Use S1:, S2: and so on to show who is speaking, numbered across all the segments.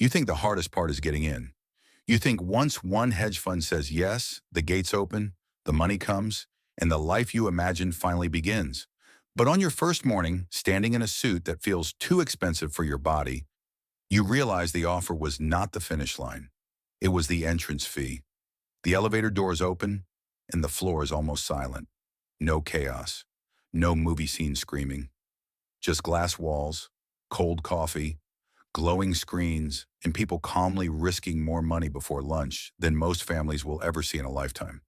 S1: You think the hardest part is getting in. You think once one hedge fund says yes, the gates open, the money comes, and the life you imagined finally begins. But on your first morning, standing in a suit that feels too expensive for your body, you realize the offer was not the finish line. It was the entrance fee. The elevator doors open, and the floor is almost silent. No chaos. No movie scene screaming. Just glass walls, cold coffee, glowing screens, and people calmly risking more money before lunch than most families will ever see in a lifetime.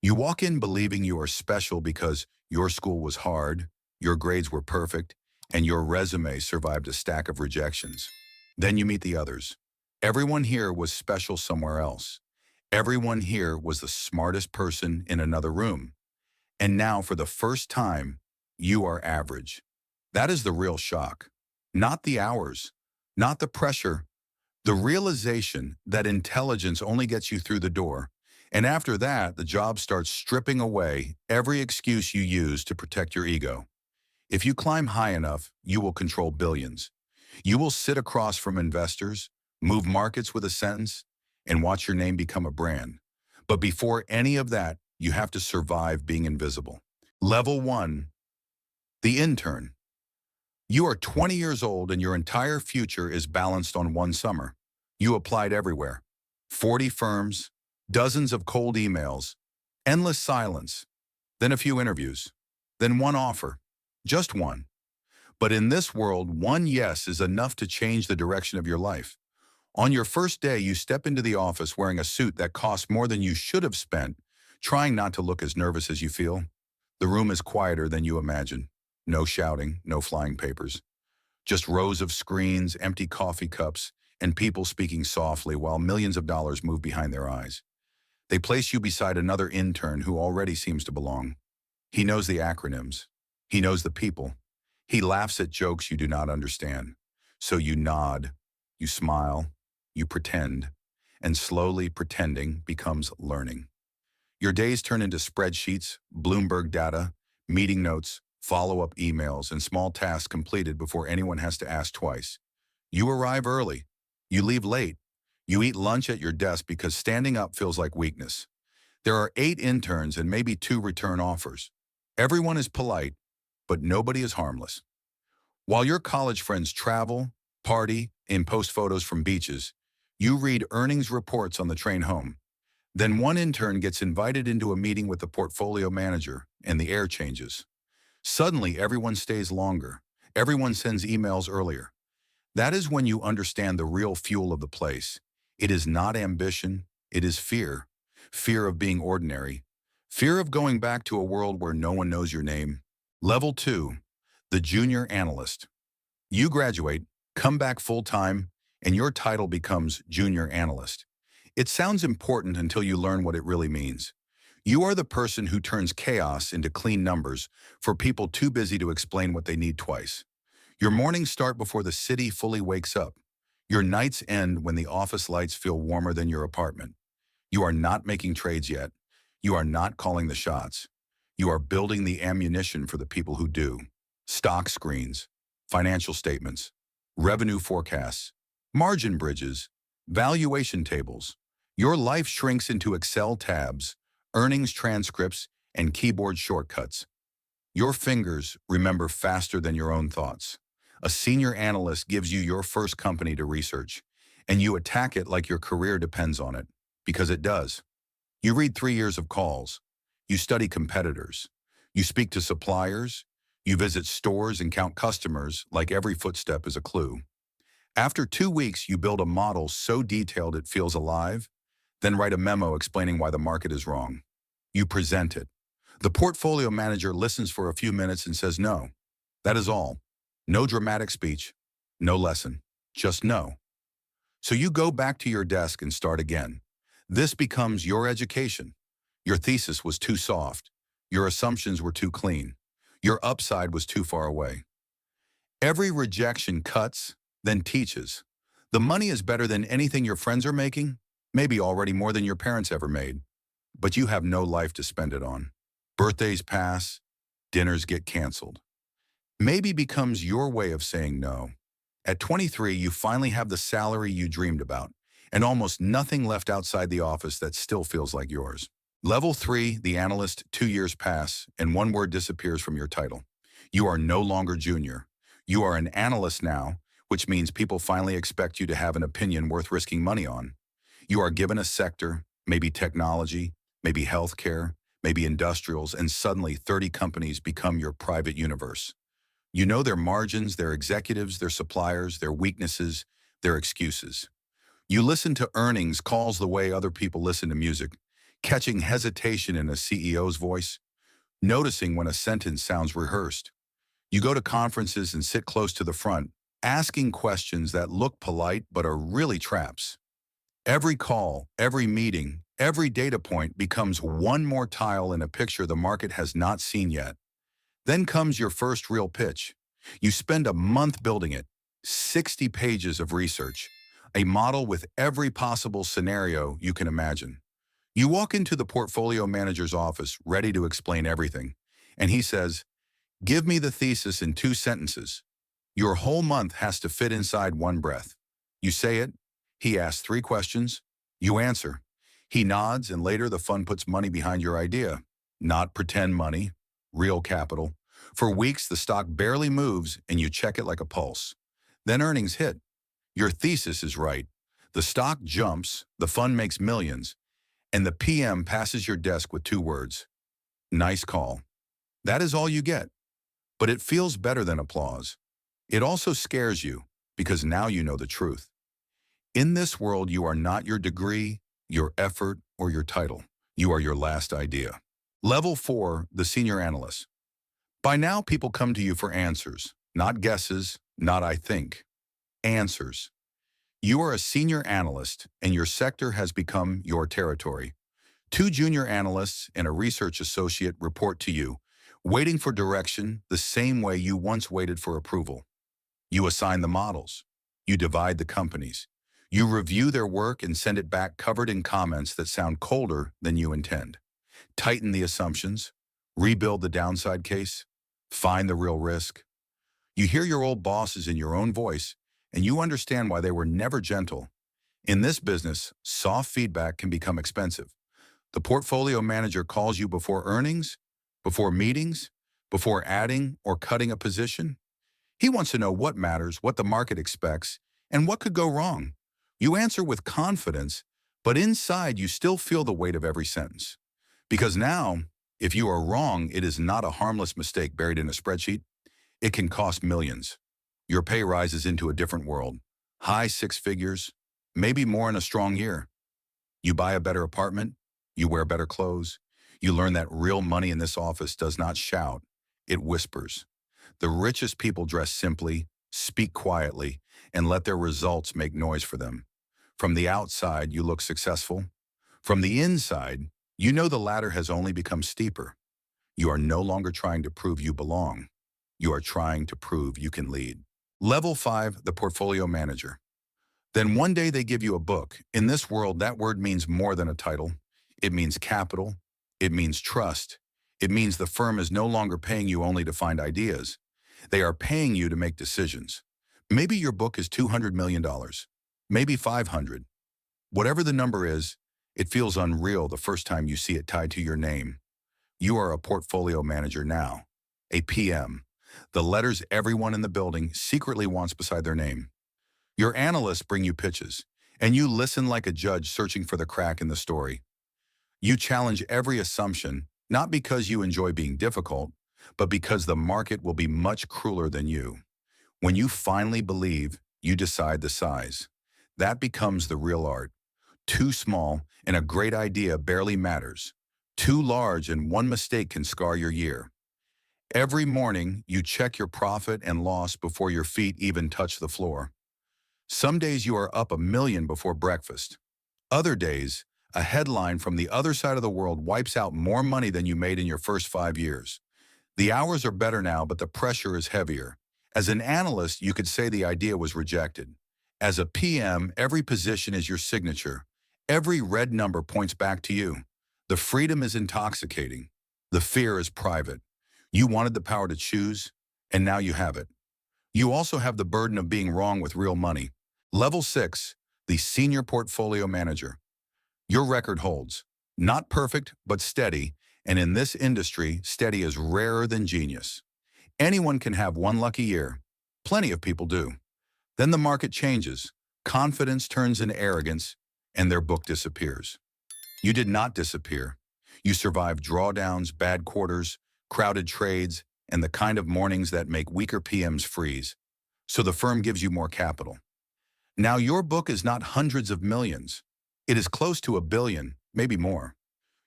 S1: You walk in believing you are special because your school was hard, your grades were perfect, and your resume survived a stack of rejections. Then you meet the others. Everyone here was special somewhere else. Everyone here was the smartest person in another room. And now, for the first time, you are average. That is the real shock. Not the hours, not the pressure, the realization that intelligence only gets you through the door. And after that, the job starts stripping away every excuse you use to protect your ego. If you climb high enough, you will control billions. You will sit across from investors, move markets with a sentence, and watch your name become a brand. But before any of that, you have to survive being invisible. Level 1, the intern. You are 20 years old and your entire future is balanced on one summer. You applied everywhere. 40 firms, dozens of cold emails, endless silence, then a few interviews, then one offer, just one. But in this world, one yes is enough to change the direction of your life. On your first day, you step into the office wearing a suit that costs more than you should have spent, trying not to look as nervous as you feel. The room is quieter than you imagine. No shouting, no flying papers. Just rows of screens, empty coffee cups, and people speaking softly while millions of dollars move behind their eyes. They place you beside another intern who already seems to belong. He knows the acronyms. He knows the people. He laughs at jokes you do not understand. So you nod, you smile, you pretend, and slowly pretending becomes learning. Your days turn into spreadsheets, Bloomberg data, meeting notes, follow-up emails, and small tasks completed before anyone has to ask twice. You arrive early. You leave late. You eat lunch at your desk because standing up feels like weakness. There are 8 interns and maybe 2 return offers. Everyone is polite, but nobody is harmless. While your college friends travel, party, and post photos from beaches, you read earnings reports on the train home. Then one intern gets invited into a meeting with the portfolio manager, and the air changes. Suddenly, everyone stays longer. Everyone sends emails earlier. That is when you understand the real fuel of the place. It is not ambition, it is fear. Fear of being ordinary. Fear of going back to a world where no one knows your name. Level 2, the junior analyst. You graduate, come back full-time, and your title becomes junior analyst. It sounds important until you learn what it really means. You are the person who turns chaos into clean numbers for people too busy to explain what they need twice. Your mornings start before the city fully wakes up. Your nights end when the office lights feel warmer than your apartment. You are not making trades yet. You are not calling the shots. You are building the ammunition for the people who do. Stock screens, financial statements, revenue forecasts, margin bridges, valuation tables. Your life shrinks into Excel tabs, earnings transcripts, and keyboard shortcuts. Your fingers remember faster than your own thoughts. A senior analyst gives you your first company to research, and you attack it like your career depends on it, because it does. You read 3 years of calls. You study competitors. You speak to suppliers. You visit stores and count customers like every footstep is a clue. After 2 weeks, you build a model so detailed it feels alive, then write a memo explaining why the market is wrong. You present it. The portfolio manager listens for a few minutes and says no. That is all. No dramatic speech, no lesson, just no. So you go back to your desk and start again. This becomes your education. Your thesis was too soft. Your assumptions were too clean. Your upside was too far away. Every rejection cuts, then teaches. The money is better than anything your friends are making, maybe already more than your parents ever made, but you have no life to spend it on. Birthdays pass, dinners get canceled. Maybe becomes your way of saying no. At 23, you finally have the salary you dreamed about, and almost nothing left outside the office that still feels like yours. Level 3, the analyst, 2 years pass, and one word disappears from your title. You are no longer junior. You are an analyst now, which means people finally expect you to have an opinion worth risking money on. You are given a sector, maybe technology, maybe healthcare, maybe industrials, and suddenly 30 companies become your private universe. You know their margins, their executives, their suppliers, their weaknesses, their excuses. You listen to earnings calls the way other people listen to music, catching hesitation in a CEO's voice, noticing when a sentence sounds rehearsed. You go to conferences and sit close to the front, asking questions that look polite but are really traps. Every call, every meeting, every data point becomes one more tile in a picture the market has not seen yet. Then comes your first real pitch. You spend a month building it, 60 pages of research, a model with every possible scenario you can imagine. You walk into the portfolio manager's office ready to explain everything, and he says, "Give me the thesis in 2 sentences." Your whole month has to fit inside one breath. You say it, he asks 3 questions, you answer. He nods, and later the fund puts money behind your idea. Not pretend money, real capital. For weeks, the stock barely moves, and you check it like a pulse. Then earnings hit. Your thesis is right. The stock jumps, the fund makes millions, and the PM passes your desk with 2 words. Nice call. That is all you get. But it feels better than applause. It also scares you, because now you know the truth. In this world, you are not your degree, your effort, or your title. You are your last idea. Level 4, the senior analyst. By now, people come to you for answers, not guesses, not I think. Answers. You are a senior analyst, and your sector has become your territory. 2 junior analysts and a research associate report to you, waiting for direction the same way you once waited for approval. You assign the models. You divide the companies. You review their work and send it back covered in comments that sound colder than you intend. Tighten the assumptions. Rebuild the downside case. Find the real risk. You hear your old bosses in your own voice, and you understand why they were never gentle. In this business, soft feedback can become expensive. The portfolio manager calls you before earnings, before meetings, before adding or cutting a position. He wants to know what matters, what the market expects, and what could go wrong. You answer with confidence, but inside you still feel the weight of every sentence. Because now, if you are wrong, it is not a harmless mistake buried in a spreadsheet. It can cost millions. Your pay rises into a different world. High 6 figures, maybe more in a strong year. You buy a better apartment. You wear better clothes. You learn that real money in this office does not shout. It whispers. The richest people dress simply, speak quietly, and let their results make noise for them. From the outside, you look successful. From the inside, you know the ladder has only become steeper. You are no longer trying to prove you belong. You are trying to prove you can lead. Level 5, the portfolio manager. Then one day they give you a book. In this world, that word means more than a title. It means capital. It means trust. It means the firm is no longer paying you only to find ideas. They are paying you to make decisions. Maybe your book is $200 million, maybe 500. Whatever the number is, it feels unreal the first time you see it tied to your name. You are a portfolio manager now, a PM. The letters everyone in the building secretly wants beside their name. Your analysts bring you pitches, and you listen like a judge searching for the crack in the story. You challenge every assumption, not because you enjoy being difficult, but because the market will be much crueler than you. When you finally believe, you decide the size. That becomes the real art. Too small and a great idea barely matters. Too large and one mistake can scar your year. Every morning, you check your profit and loss before your feet even touch the floor. Some days you are up $1 million before breakfast. Other days, a headline from the other side of the world wipes out more money than you made in your first 5 years. The hours are better now, but the pressure is heavier. As an analyst, you could say the idea was rejected. As a PM, every position is your signature. Every red number points back to you. The freedom is intoxicating. The fear is private. You wanted the power to choose, and now you have it. You also have the burden of being wrong with real money. Level 6, the Senior Portfolio Manager. Your record holds. Not perfect, but steady, and in this industry, steady is rarer than genius. Anyone can have one lucky year. Plenty of people do. Then the market changes, confidence turns into arrogance, and their book disappears. You did not disappear. You survived drawdowns, bad quarters, crowded trades, and the kind of mornings that make weaker PMs freeze. So the firm gives you more capital. Now your book is not hundreds of millions. It is close to $1 billion, maybe more.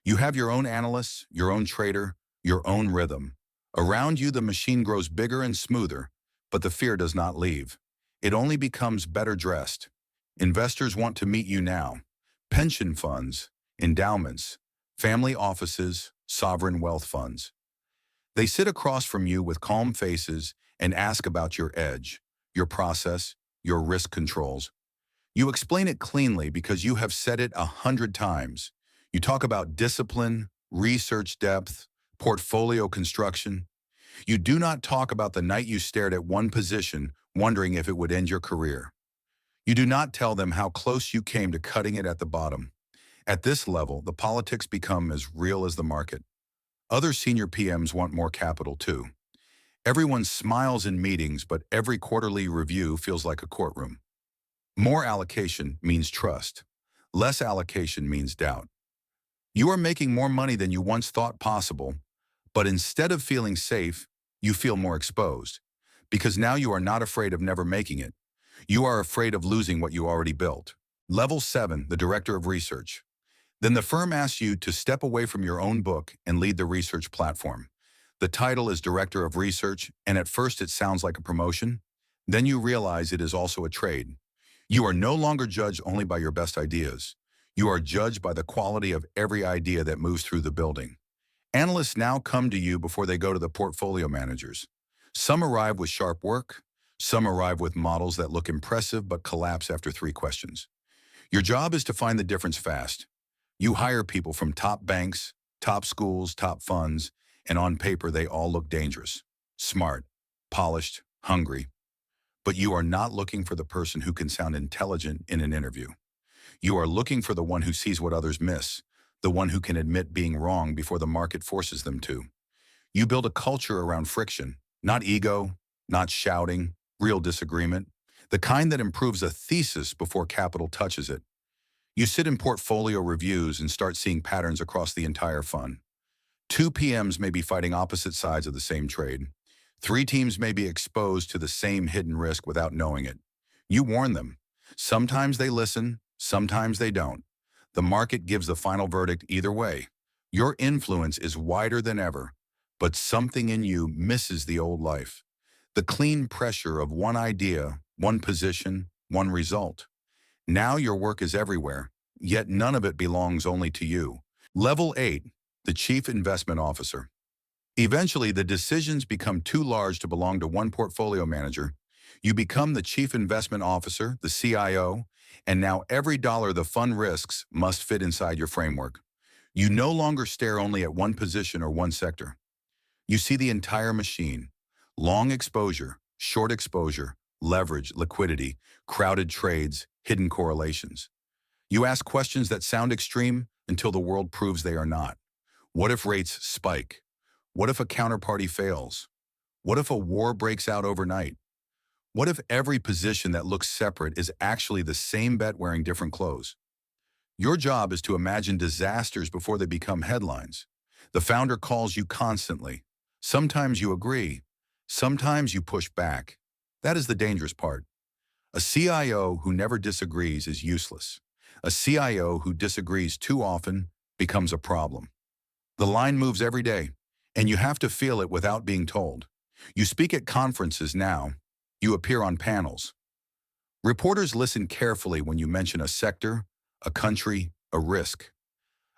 S1: You have your own analysts, your own trader, your own rhythm. Around you, the machine grows bigger and smoother, but the fear does not leave. It only becomes better dressed. Investors want to meet you now. Pension funds, endowments, family offices, sovereign wealth funds. They sit across from you with calm faces and ask about your edge, your process, your risk controls. You explain it cleanly because you have said it 100 times. You talk about discipline, research depth, portfolio construction. You do not talk about the night you stared at one position, wondering if it would end your career. You do not tell them how close you came to cutting it at the bottom. At this level, the politics become as real as the market. Other senior PMs want more capital too. Everyone smiles in meetings, but every quarterly review feels like a courtroom. More allocation means trust. Less allocation means doubt. You are making more money than you once thought possible, but instead of feeling safe, you feel more exposed. Because now you are not afraid of never making it. You are afraid of losing what you already built. Level 7, the Director of Research. Then the firm asks you to step away from your own book and lead the research platform. The title is Director of Research, and at first it sounds like a promotion. Then you realize it is also a trade. You are no longer judged only by your best ideas. You are judged by the quality of every idea that moves through the building. Analysts now come to you before they go to the portfolio managers. Some arrive with sharp work. Some arrive with models that look impressive but collapse after 3 questions. Your job is to find the difference fast. You hire people from top banks, top schools, top funds, and on paper they all look dangerous, smart, polished, hungry. But you are not looking for the person who can sound intelligent in an interview. You are looking for the one who sees what others miss, the one who can admit being wrong before the market forces them to. You build a culture around friction, not ego, not shouting, real disagreement, the kind that improves a thesis before capital touches it. You sit in portfolio reviews and start seeing patterns across the entire fund. 2 PMs may be fighting opposite sides of the same trade. 3 teams may be exposed to the same hidden risk without knowing it. You warn them. Sometimes they listen, sometimes they don't. The market gives the final verdict either way. Your influence is wider than ever, but something in you misses the old life. The clean pressure of one idea, one position, one result. Now your work is everywhere, yet none of it belongs only to you. Level 8, the Chief Investment Officer. Eventually, the decisions become too large to belong to one portfolio manager. You become the Chief Investment Officer, the CIO, and now every dollar the fund risks must fit inside your framework. You no longer stare only at one position or one sector. You see the entire machine. Long exposure, short exposure, leverage, liquidity, crowded trades, hidden correlations. You ask questions that sound extreme until the world proves they are not. What if rates spike? What if a counterparty fails? What if a war breaks out overnight? What if every position that looks separate is actually the same bet wearing different clothes? Your job is to imagine disasters before they become headlines. The founder calls you constantly. Sometimes you agree. Sometimes you push back. That is the dangerous part. A CIO who never disagrees is useless. A CIO who disagrees too often becomes a problem. The line moves every day, and you have to feel it without being told. You speak at conferences now. You appear on panels. Reporters listen carefully when you mention a sector, a country, a risk.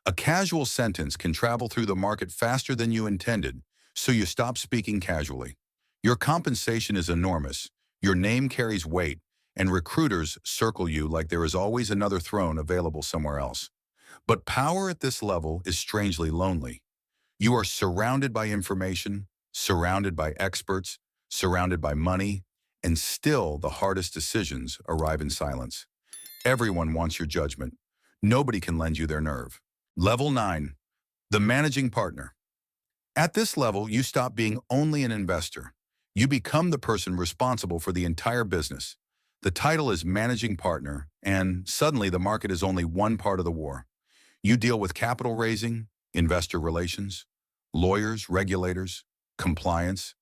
S1: A casual sentence can travel through the market faster than you intended, so you stop speaking casually. Your compensation is enormous, your name carries weight, and recruiters circle you like there is always another throne available somewhere else. But power at this level is strangely lonely. You are surrounded by information, surrounded by experts, surrounded by money, And still, the hardest decisions arrive in silence. Everyone wants your judgment. Nobody can lend you their nerve. Level 9. The managing partner. At this level, you stop being only an investor. You become the person responsible for the entire business. The title is managing partner, and suddenly the market is only one part of the war. You deal with capital raising, investor relations, lawyers, regulators, compliance,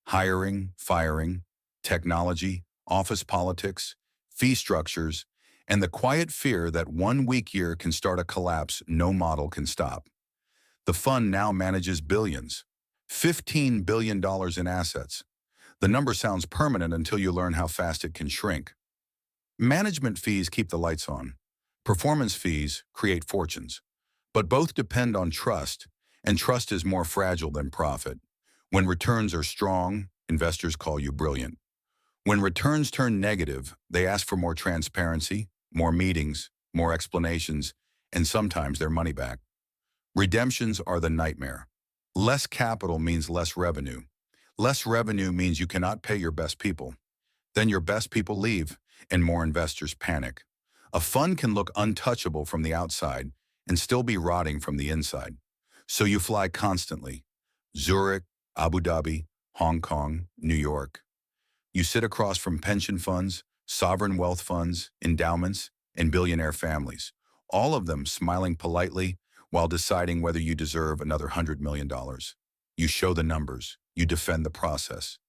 S1: hiring, firing, technology, office politics, fee structures, and the quiet fear that one weak year can start a collapse no model can stop. The fund now manages billions, $15 billion in assets. The number sounds permanent until you learn how fast it can shrink. Management fees keep the lights on. Performance fees create fortunes. But both depend on trust, and trust is more fragile than profit. When returns are strong, investors call you brilliant. When returns turn negative, they ask for more transparency, more meetings, more explanations, and sometimes their money back. Redemptions are the nightmare. Less capital means less revenue. Less revenue means you cannot pay your best people. Then your best people leave, and more investors panic. A fund can look untouchable from the outside and still be rotting from the inside. So you fly constantly. Zurich, Abu Dhabi, Hong Kong, New York. You sit across from pension funds, sovereign wealth funds, endowments, and billionaire families, all of them smiling politely while deciding whether you deserve another $100 million. You show the numbers. You defend the process.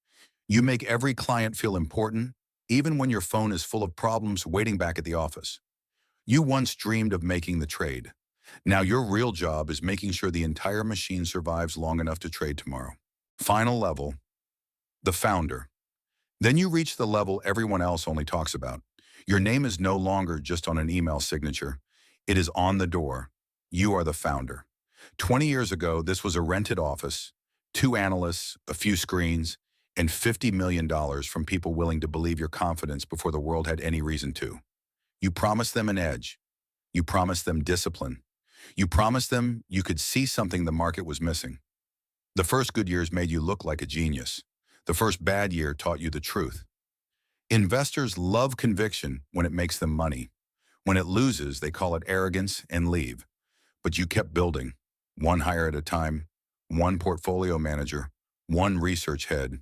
S1: You make every client feel important, even when your phone is full of problems waiting back at the office. You once dreamed of making the trade. Now your real job is making sure the entire machine survives long enough to trade tomorrow. Final level, the founder. Then you reach the level everyone else only talks about. Your name is no longer just on an email signature. It is on the door. You are the founder. 20 years ago, this was a rented office, 2 analysts, a few screens, and $50 million from people willing to believe your confidence before the world had any reason to. You promised them an edge. You promised them discipline. You promised them you could see something the market was missing. The first good years made you look like a genius. The first bad year taught you the truth. Investors love conviction when it makes them money. When it loses, they call it arrogance and leave. But you kept building, one hire at a time, one portfolio manager, one research head,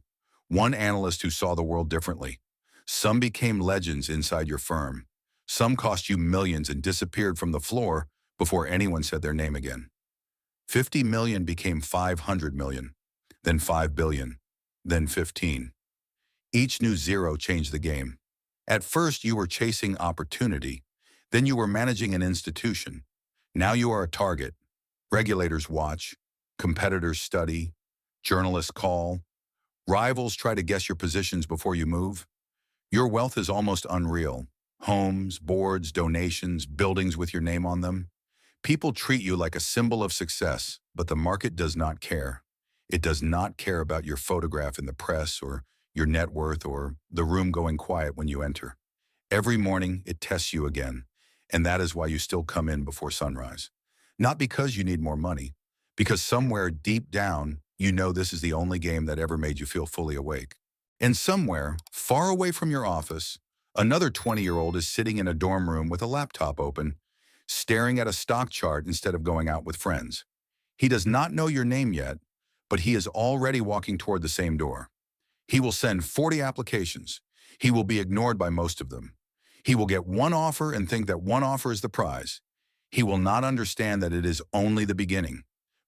S1: one analyst who saw the world differently. Some became legends inside your firm. Some cost you millions and disappeared from the floor before anyone said their name again. 50 million became 500 million, then 5 billion, then 15. Each new zero changed the game. At first, you were chasing opportunity. Then you were managing an institution. Now you are a target. Regulators watch, competitors study, journalists call, rivals try to guess your positions before you move. Your wealth is almost unreal. Homes, boards, donations, buildings with your name on them. People treat you like a symbol of success, but the market does not care. It does not care about your photograph in the press or your net worth or the room going quiet when you enter. Every morning, it tests you again, and that is why you still come in before sunrise. Not because you need more money, because somewhere deep down, you know this is the only game that ever made you feel fully awake. And somewhere, far away from your office, another 20-year-old is sitting in a dorm room with a laptop open, staring at a stock chart instead of going out with friends. He does not know your name yet, but he is already walking toward the same door. He will send 40 applications. He will be ignored by most of them. He will get one offer and think that one offer is the prize. He will not understand that it is only the beginning,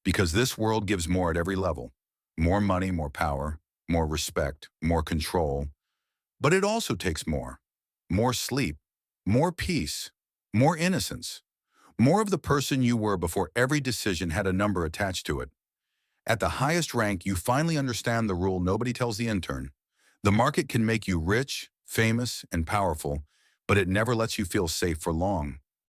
S1: because this world gives more at every level. More money, more power, more respect, more control. But it also takes more. More sleep, more peace, more innocence. More of the person you were before every decision had a number attached to it. At the highest rank, you finally understand the rule nobody tells the intern. The market can make you rich, famous, and powerful, but it never lets you feel safe for long.